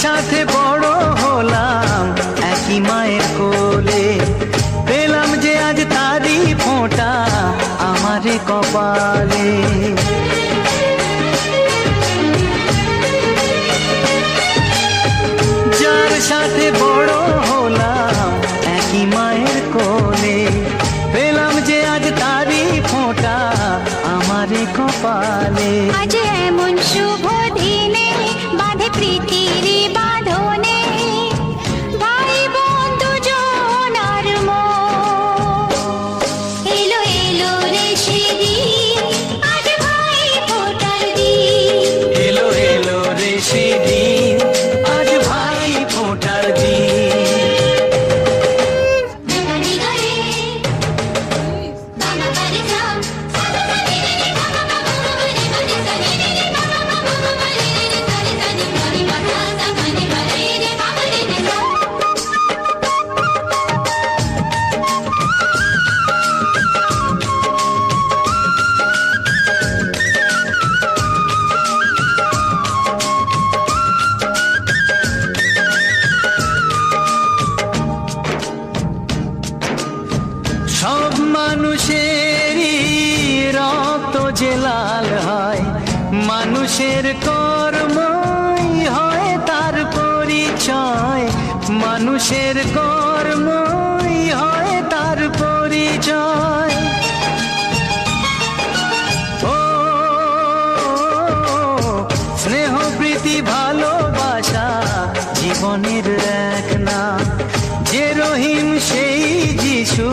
সাথে বড় হলাম একই মায়ের কোলে, পেলাম যে আজ তারি ফোঁটা আমারে কপালে। যার সাথে বড় হলাম একই মায়ের কোলে, পেলাম যে আজ তারি ফোঁটা আমারে কপালে। আজ এমন শুভ দিনে বাঁধে প্রীতির বাঁধনে, ভাই বন্ধু জনার মন। এলো এলো রে সেদিন, আজ ভাই ফোঁটার দিন। এলো এলো রে সেদিন, আজ ভাই ফোঁটার দিন। সব মানুষেরই রক্ত যে লাল হয়, মানুষের কর্মই হয় তার পরিচয়। মানুষের কর্মই হয় তার পরিচয়। ও স্নেহ প্রীতি ভালোবাসা জীবনের এক নাম। যে রহিম সেই যিশু,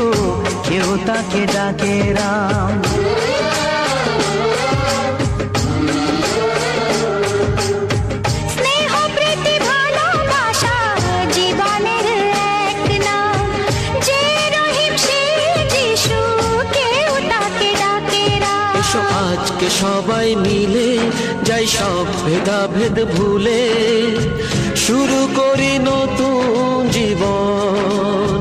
কেউ তাকে ডাকে রাম। স্নেহ প্রীতি ভালোবাসা জীবনের এক নাম। যে রহিম সেই যিশু, কেউ তাকে ডাকে রাম। এসো আজকে সবাই মিলে যাই সব ভেদাভেদ ভুলে, শুরু করি নতুন জীবন।